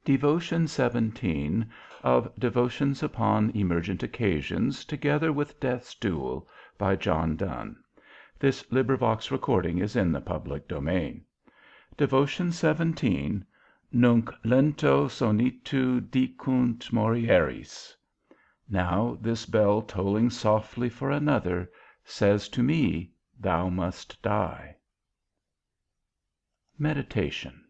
Devotion 17 of Devotions upon Emergent Occasions, together with Death's Duel, by John Donne. This recording is in the public domain. Devotion 17. Nunc lento sonitu dicunt morieris. Now this bell tolling softly for another, says to me, thou must die. Meditation.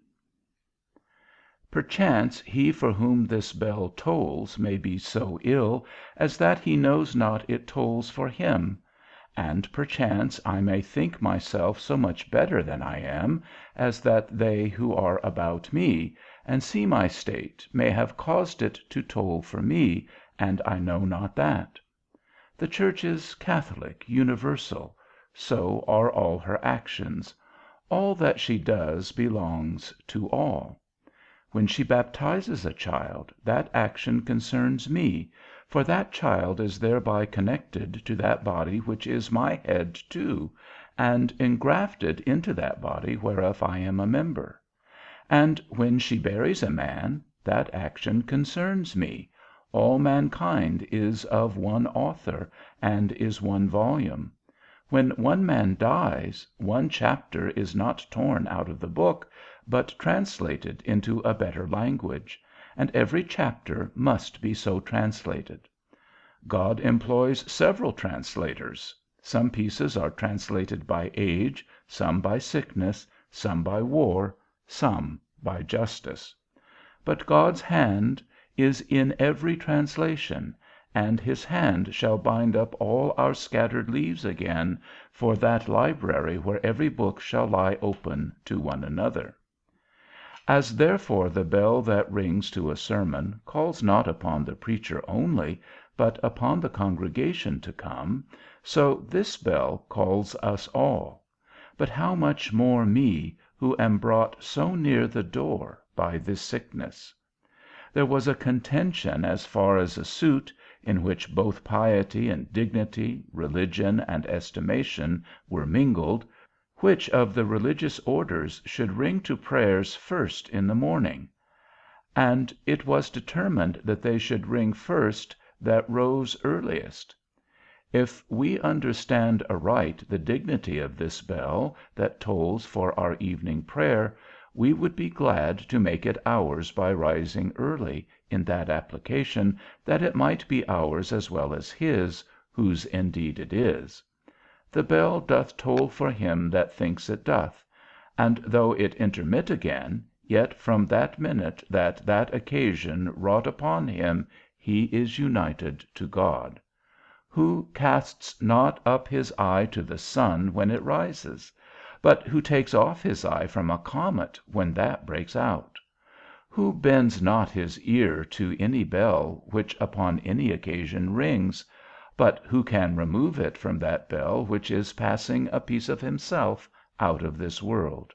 Perchance he for whom this bell tolls may be so ill, as that he knows not it tolls for him; and perchance I may think myself so much better than I am, as that they who are about me, and see my state, may have caused it to toll for me, and I know not that. The Church is catholic, universal; so are all her actions. All that she does belongs to all. When she baptizes a child, that action concerns me, for that child is thereby connected to that body which is my head too, and engrafted into that body whereof I am a member. And when she buries a man, that action concerns me, all mankind is of one author, and is one volume. When one man dies, one chapter is not torn out of the book, but translated into a better language, and every chapter must be so translated. God employs several translators; some pieces are translated by age, some by sickness, some by war, some by justice. But God's hand is in every translation, and his hand shall bind up all our scattered leaves again, for that library where every book shall lie open to one another. As therefore the bell that rings to a sermon calls not upon the preacher only, but upon the congregation to come, so this bell calls us all; but how much more me, who am brought so near the door by this sickness? There was a contention as far as a suit, in which both piety and dignity, religion and estimation were mingled, which of the religious orders should ring to prayers first in the morning; and it was determined that they should ring first that rose earliest. If we understand aright the dignity of this bell that tolls for our evening prayer, we would be glad to make it ours by rising early, in that application, that it might be ours as well as his, whose indeed it is. The bell doth toll for him that thinks it doth; and though it intermit again, yet from that minute that that occasion wrought upon him, he is united to God. Who casts not up his eye to the sun when it rises? But who takes off his eye from a comet when that breaks out? Who bends not his ear to any bell which upon any occasion rings? But who can remove it from that bell which is passing a piece of himself out of this world?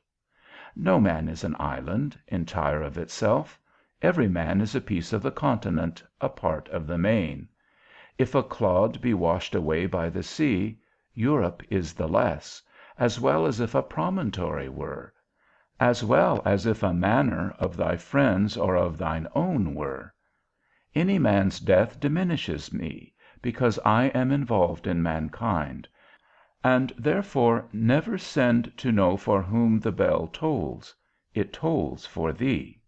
No man is an island, entire of itself; every man is a piece of the continent, a part of the main. If a clod be washed away by the sea, Europe is the less, as well as if a promontory were, as well as if a manor of thy friends or of thine own were. Any man's death diminishes me, because I am involved in mankind; and therefore never send to know for whom the bell tolls; it tolls for thee.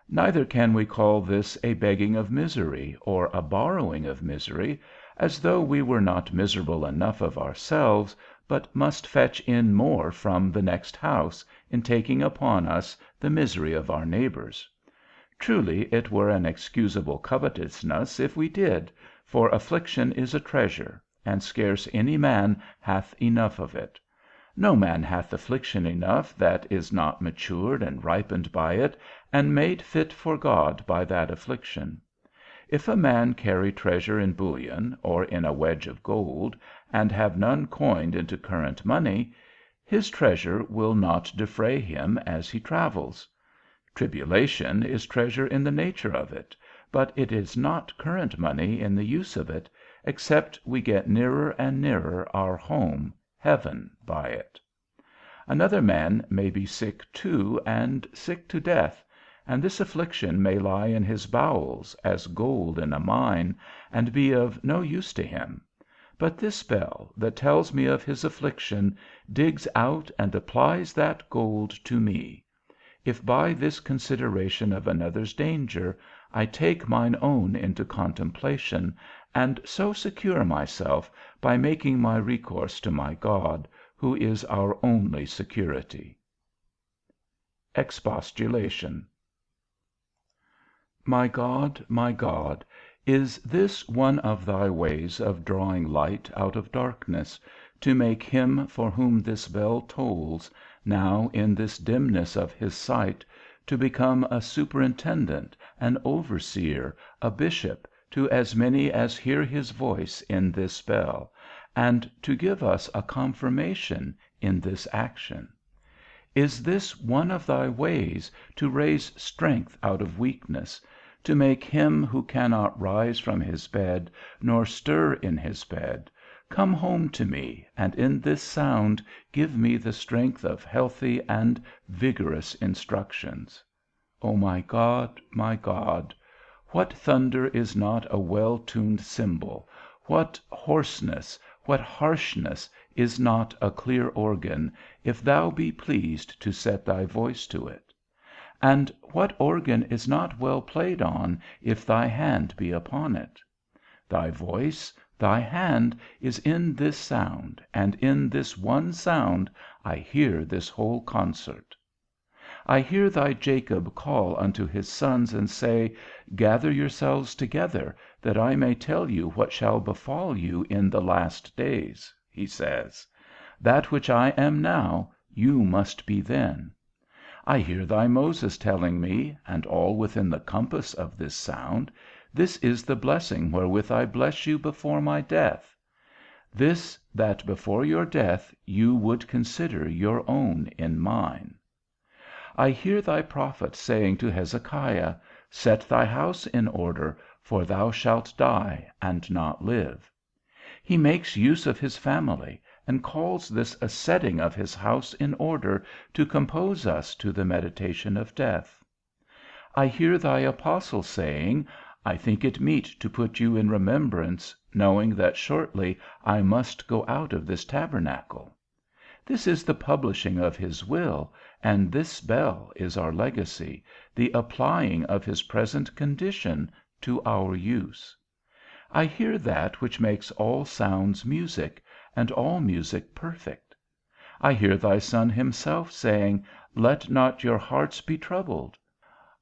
Neither can we call this a begging of misery, or a borrowing of misery, as though we were not miserable enough of ourselves, but must fetch in more from the next house, in taking upon us the misery of our neighbours. Truly it were an excusable covetousness if we did, for affliction is a treasure, and scarce any man hath enough of it. No man hath affliction enough that is not matured and ripened by it, and made fit for God by that affliction. If a man carry treasure in bullion, or in a wedge of gold, and have none coined into current money, his treasure will not defray him as he travels. Tribulation is treasure in the nature of it, but it is not current money in the use of it, except we get nearer and nearer our home, heaven, by it. Another man may be sick too, and sick to death, and this affliction may lie in his bowels, as gold in a mine, and be of no use to him; but this bell, that tells me of his affliction, digs out and applies that gold to me, if by this consideration of another's danger I take mine own into contemplation, and so secure myself by making my recourse to my God, who is our only security. EXPOSTULATION. My God, is this one of thy ways of drawing light out of darkness, to make him for whom this bell tolls, now in this dimness of his sight, to become a superintendent, an overseer, a bishop, to as many as hear his voice in this bell, and to give us a confirmation in this action? Is this one of thy ways, to raise strength out of weakness, to make him who cannot rise from his bed, nor stir in his bed, come home to me, and in this sound give me the strength of healthy and vigorous instructions? O my God, what thunder is not a well-tuned cymbal, what hoarseness, what harshness is not a clear organ, if thou be pleased to set thy voice to it? And what organ is not well played on, if thy hand be upon it? Thy voice, thy hand, is in this sound, and in this one sound I hear this whole concert. I hear thy Jacob call unto his sons, and say, Gather yourselves together, that I may tell you what shall befall you in the last days, he says. That which I am now, you must be then. I hear thy Moses telling me, and all within the compass of this sound, This is the blessing wherewith I bless you before my death. This, that before your death you would consider your own in mine. I hear thy prophet saying to Hezekiah, Set thy house in order, for thou shalt die, and not live. He makes use of his family, and calls this a setting of his house in order, to compose us to the meditation of death. I hear thy apostle saying, I think it meet to put you in remembrance, knowing that shortly I must go out of this tabernacle. This is the publishing of his will, and this bell is our legacy, the applying of his present condition to our use. I hear that which makes all sounds music, and all music perfect. I hear thy Son himself saying, Let not your hearts be troubled.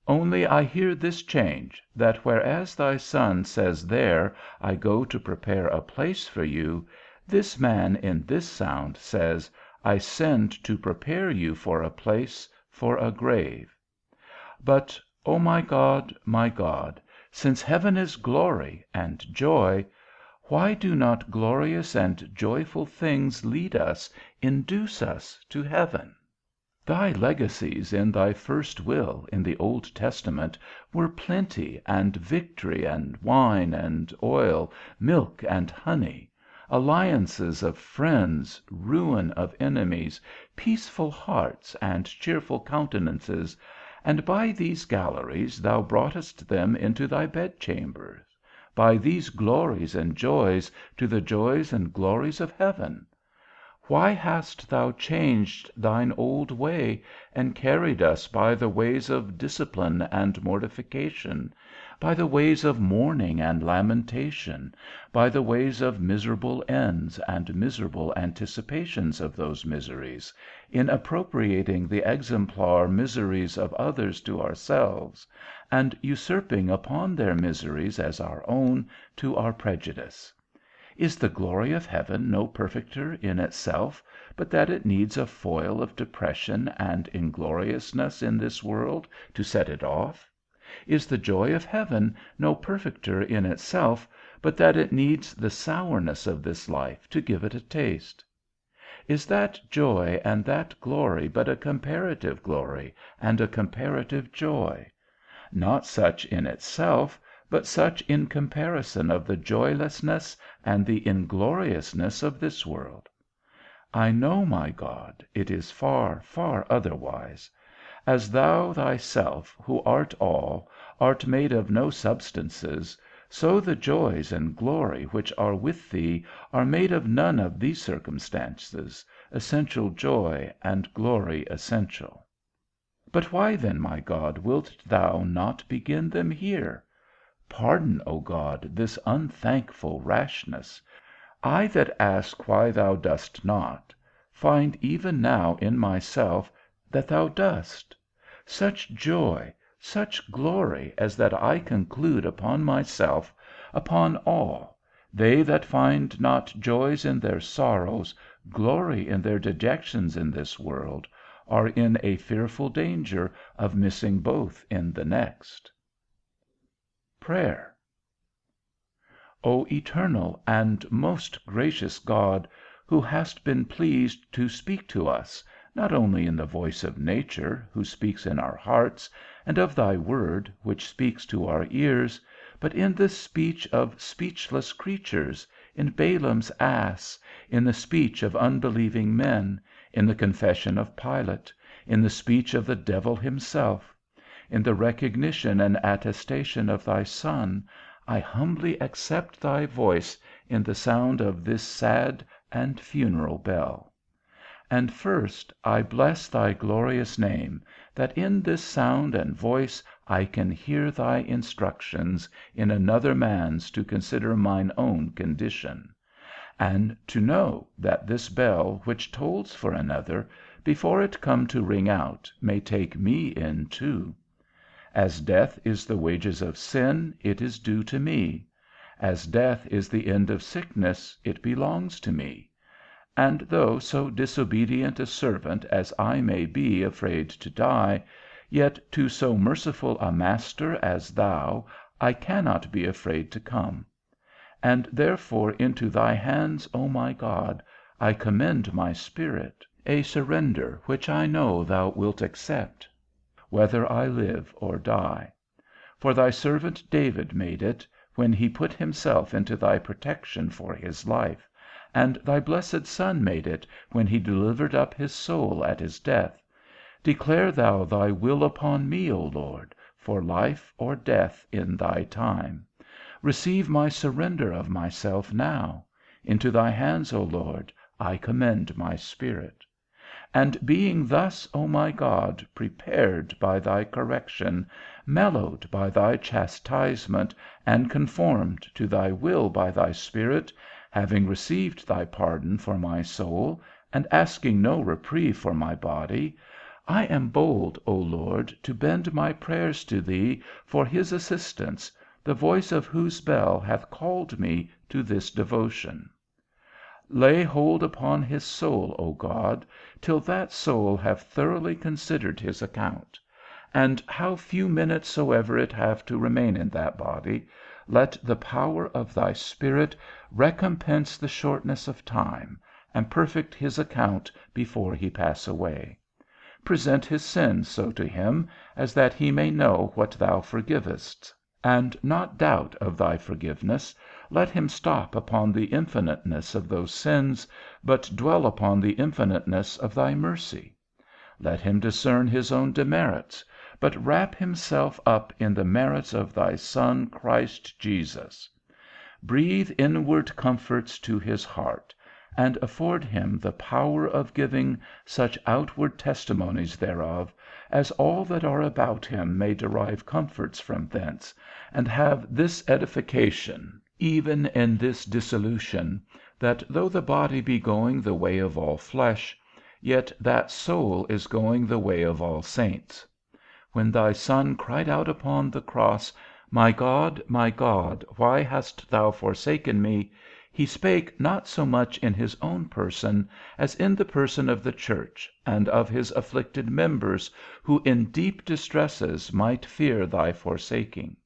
Only I hear this change, that whereas thy Son says there, I go to prepare a place for you, this man in this sound says, I send to prepare you for a place, for a grave. But, O my God, since heaven is glory and joy, why do not glorious and joyful things lead us, induce us to heaven? Thy legacies in thy first will in the Old Testament were plenty and victory and wine and oil, milk and honey, alliances of friends, ruin of enemies, peaceful hearts and cheerful countenances, and by these galleries thou broughtest them into thy bedchambers, by these glories and joys to the joys and glories of heaven. Why hast thou changed thine old way, and carried us by the ways of discipline and mortification, by the ways of mourning and lamentation, by the ways of miserable ends and miserable anticipations of those miseries, in appropriating the exemplar miseries of others to ourselves, and usurping upon their miseries as our own, to our prejudice? Is the glory of heaven no perfecter in itself, but that it needs a foil of depression and ingloriousness in this world to set it off? Is the joy of heaven no perfecter in itself, but that it needs the sourness of this life to give it a taste? Is that joy and that glory but a comparative glory and a comparative joy? Not such in itself, but such in comparison of the joylessness and the ingloriousness of this world. I know, my God, it is far, far otherwise. As thou thyself, who art all, art made of no substances, so the joys and glory which are with thee are made of none of these circumstances, essential joy and glory essential. But why then, my God, wilt thou not begin them here? Pardon, O God, this unthankful rashness. I that ask why thou dost not, find even now in myself that thou dost. Such joy, such glory as that I conclude upon myself, upon all, they that find not joys in their sorrows, glory in their dejections in this world, are in a fearful danger of missing both in the next. Prayer. O eternal and most gracious God, who hast been pleased to speak to us, not only in the voice of nature, who speaks in our hearts, and of thy word, which speaks to our ears, but in the speech of speechless creatures, in Balaam's ass, in the speech of unbelieving men, in the confession of Pilate, in the speech of the devil himself, in the recognition and attestation of thy Son, I humbly accept thy voice in the sound of this sad and funeral bell. And first, I bless thy glorious name, that in this sound and voice I can hear thy instructions in another man's to consider mine own condition, and to know that this bell which tolls for another, before it come to ring out, may take me in too. As death is the wages of sin, it is due to me. As death is the end of sickness, it belongs to me. And though so disobedient a servant as I may be afraid to die, yet to so merciful a master as thou I cannot be afraid to come. And therefore into thy hands, O my God, I commend my spirit, a surrender which I know thou wilt accept, whether I live or die. For thy servant David made it, when he put himself into thy protection for his life, and thy blessed Son made it, when he delivered up his soul at his death. Declare thou thy will upon me, O Lord, for life or death in thy time. Receive my surrender of myself now. Into thy hands, O Lord, I commend my spirit. And being thus, O my God, prepared by thy correction, mellowed by thy chastisement, and conformed to thy will by thy Spirit, having received thy pardon for my soul, and asking no reprieve for my body, I am bold, O Lord, to bend my prayers to thee for his assistance, the voice of whose bell hath called me to this devotion. Lay hold upon his soul, O God, till that soul have thoroughly considered his account; and how few minutes soever it have to remain in that body, let the power of thy Spirit recompense the shortness of time, and perfect his account before he pass away. Present his sins so to him, as that he may know what thou forgivest, and not doubt of thy forgiveness. Let him stop upon the infiniteness of those sins, but dwell upon the infiniteness of thy mercy. Let him discern his own demerits, but wrap himself up in the merits of thy Son Christ Jesus. Breathe inward comforts to his heart, and afford him the power of giving such outward testimonies thereof, as all that are about him may derive comforts from thence, and have this edification, even in this dissolution, that though the body be going the way of all flesh, yet that soul is going the way of all saints. When thy Son cried out upon the cross, my God, why hast thou forsaken me? He spake not so much in his own person, as in the person of the church, and of his afflicted members, who in deep distresses might fear thy forsaking.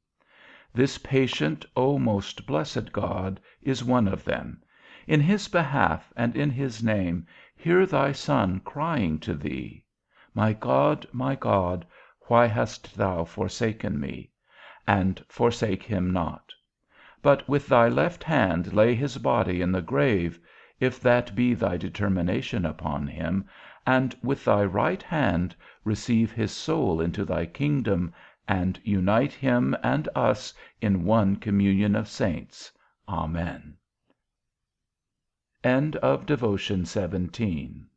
This patient, O most blessed God, is one of them. In his behalf, and in his name, hear thy Son crying to thee, my God, why hast thou forsaken me? And forsake him not. But with thy left hand lay his body in the grave, if that be thy determination upon him, and with thy right hand receive his soul into thy kingdom, and unite him and us in one communion of saints. Amen. Devotion 17